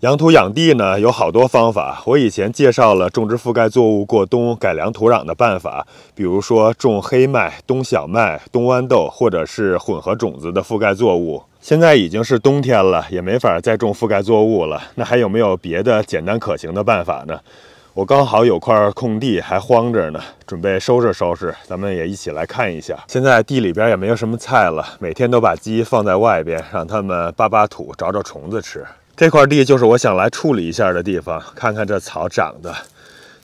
养土养地呢有好多方法，我以前介绍了种植覆盖作物过冬改良土壤的办法，比如说种黑麦、冬小麦、冬豌豆，或者是混合种子的覆盖作物。现在已经是冬天了，也没法再种覆盖作物了，那还有没有别的简单可行的办法呢？我刚好有块空地还荒着呢，准备收拾收拾，咱们也一起来看一下。现在地里边也没有什么菜了，每天都把鸡放在外边，让它们扒扒土找找虫子吃。这块地就是我想来处理一下的地方，看看这草长得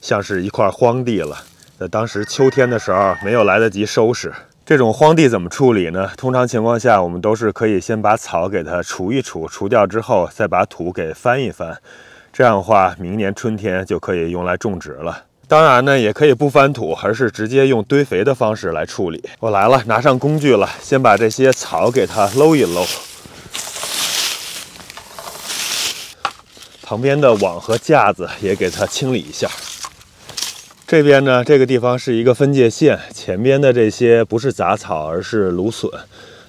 像是一块荒地了。在当时秋天的时候没有来得及收拾。这种荒地怎么处理呢？通常情况下，我们都是可以先把草给它除一除，除掉之后再把土给翻一翻，这样的话明年春天就可以用来种植了。当然呢，也可以不翻土，而是直接用堆肥的方式来处理。我来了，拿上工具了，先把这些草给它搂一搂。旁边的网和架子也给它清理一下。这边呢，这个地方是一个分界线，前边的这些不是杂草，而是芦笋。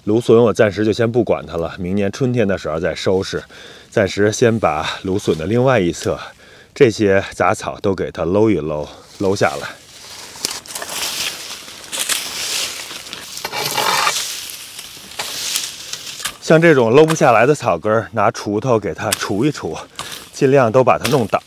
芦笋我暂时就先不管它了，明年春天的时候再收拾。暂时先把芦笋的另外一侧这些杂草都给它搂一搂，搂下来。像这种搂不下来的草根，拿锄头给它锄一锄，尽量都把它弄倒。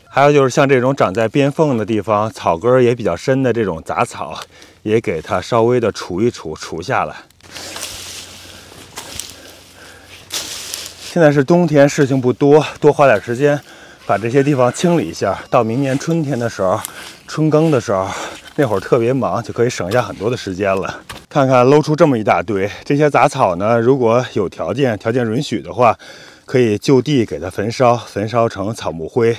还有就是像这种长在边缝的地方，草根也比较深的这种杂草，也给它稍微的锄一锄，锄下来。现在是冬天，事情不多，多花点时间把这些地方清理一下。到明年春天的时候，春耕的时候，那会儿特别忙，就可以省下很多的时间了。看看搂出这么一大堆，这些杂草呢，如果有条件允许的话，可以就地给它焚烧，焚烧成草木灰，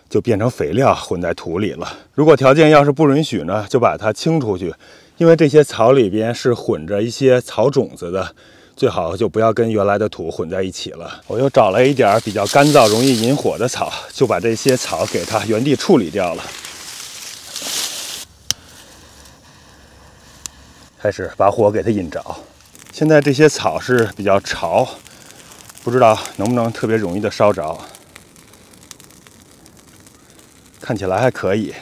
就变成肥料混在土里了。如果条件要是不允许呢，就把它清出去，因为这些草里边是混着一些草种子的，最好就不要跟原来的土混在一起了。我又找了一点比较干燥、容易引火的草，就把这些草给它原地处理掉了。开始把火给它引着。现在这些草是比较潮，不知道能不能特别容易的烧着。看起来还可以。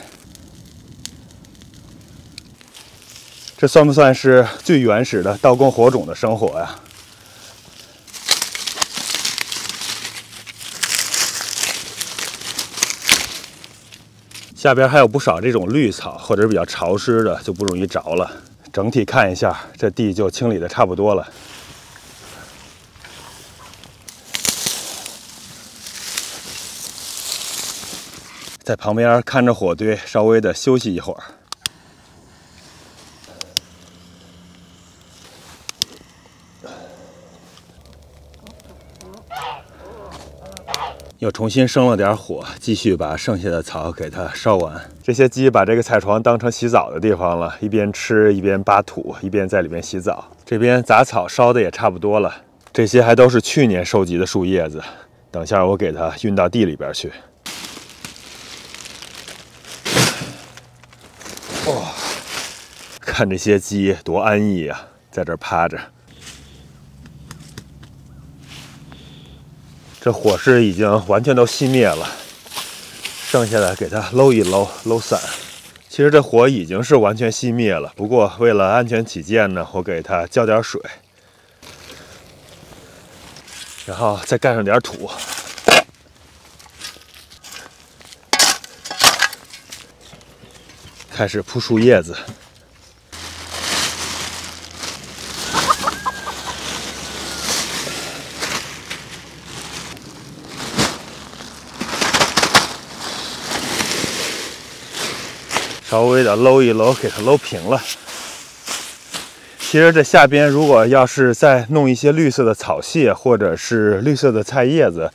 这算不算是最原始的刀耕火种的生活呀？下边还有不少这种绿草，或者是比较潮湿的，就不容易着了。整体看一下，这地就清理的差不多了。在旁边看着火堆，稍微的休息一会儿。又重新生了点火，继续把剩下的草给它烧完。这些鸡把这个菜床当成洗澡的地方了，一边吃一边扒土，一边在里面洗澡。这边杂草烧的也差不多了，这些还都是去年收集的树叶子，等下我给它运到地里边去。哇，看这些鸡多安逸呀，在这趴着。这火势已经完全都熄灭了，剩下的给它搂一搂，搂散。其实这火已经是完全熄灭了，不过为了安全起见呢，我给它浇点水，然后再盖上点土。开始铺树叶子。稍微的搂一搂，给它搂平了。其实这下边如果要是再弄一些绿色的草屑或者是绿色的菜叶子，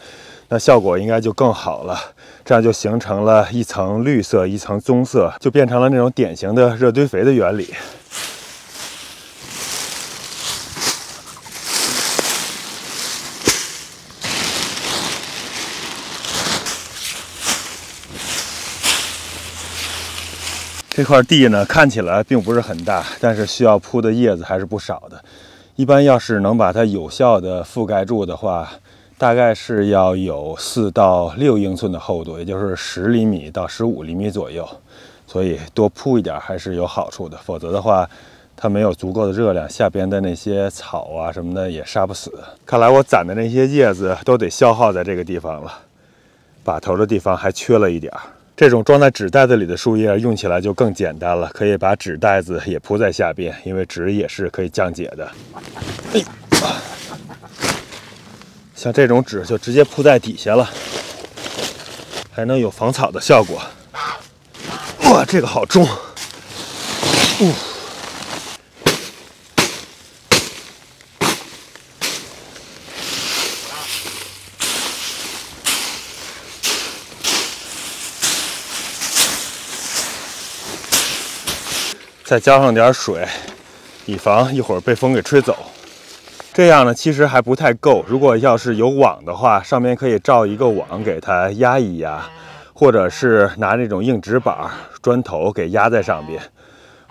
那效果应该就更好了。这样就形成了一层绿色，一层棕色，就变成了那种典型的热堆肥的原理。这块地呢，看起来并不是很大，但是需要铺的叶子还是不少的。一般要是能把它有效的覆盖住的话，大概是要有4到6英寸的厚度，也就是10厘米到15厘米左右。所以多铺一点还是有好处的，否则的话，它没有足够的热量，下边的那些草啊什么的也杀不死。看来我攒的那些叶子都得消耗在这个地方了，把头的地方还缺了一点儿。这种装在纸袋子里的树叶用起来就更简单了，可以把纸袋子也铺在下边，因为纸也是可以降解的。像这种纸就直接铺在底下了，还能有防草的效果。哇，这个好重！再加上点水，以防一会儿被风给吹走。这样呢，其实还不太够。如果要是有网的话，上面可以罩一个网给它压一压，或者是拿那种硬纸板、砖头给压在上边。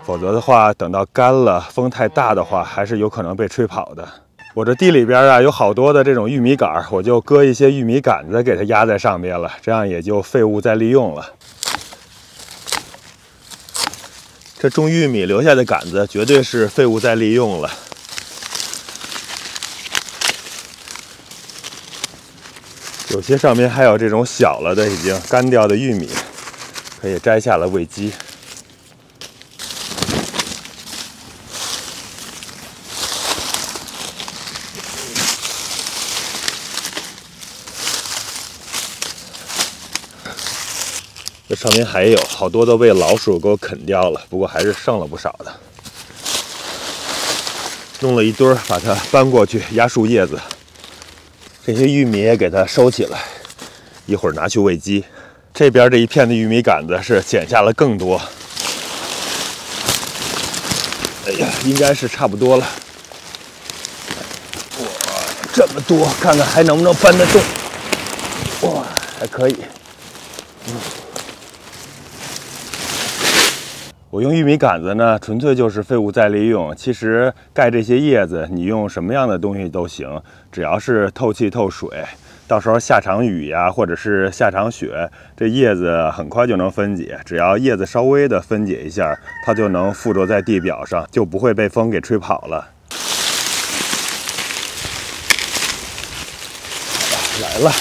否则的话，等到干了，风太大的话，还是有可能被吹跑的。我这地里边啊，有好多的这种玉米杆，我就搁一些玉米杆子给它压在上边了，这样也就废物再利用了。这种玉米留下的杆子绝对是废物再利用了。有些上面还有这种小了的已经干掉的玉米，可以摘下来喂鸡。这上面还有好多都被老鼠给我啃掉了，不过还是剩了不少的。弄了一堆，把它搬过去压树叶子。这些玉米也给它收起来，一会儿拿去喂鸡。这边这一片的玉米杆子是剪下了更多。哎呀，应该是差不多了。哇，这么多，看看还能不能搬得动。哇，还可以。我用玉米杆子呢，纯粹就是废物再利用。其实盖这些叶子，你用什么样的东西都行，只要是透气透水。到时候下场雨呀，或者是下场雪，这叶子很快就能分解。只要叶子稍微的分解一下，它就能附着在地表上，就不会被风给吹跑了。来了。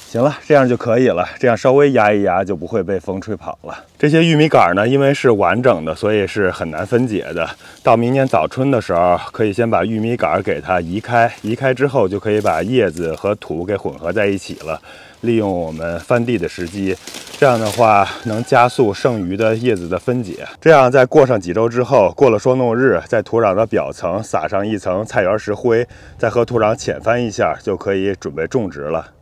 行了，这样就可以了。这样稍微压一压就不会被风吹跑了。这些玉米杆呢，因为是完整的，所以是很难分解的。到明年早春的时候，可以先把玉米杆给它移开，移开之后就可以把叶子和土给混合在一起了，利用我们翻地的时机。这样的话能加速剩余的叶子的分解。这样再过上几周之后，过了霜冻日，在土壤的表层撒上一层菜园石灰，再和土壤浅翻一下，就可以准备种植了。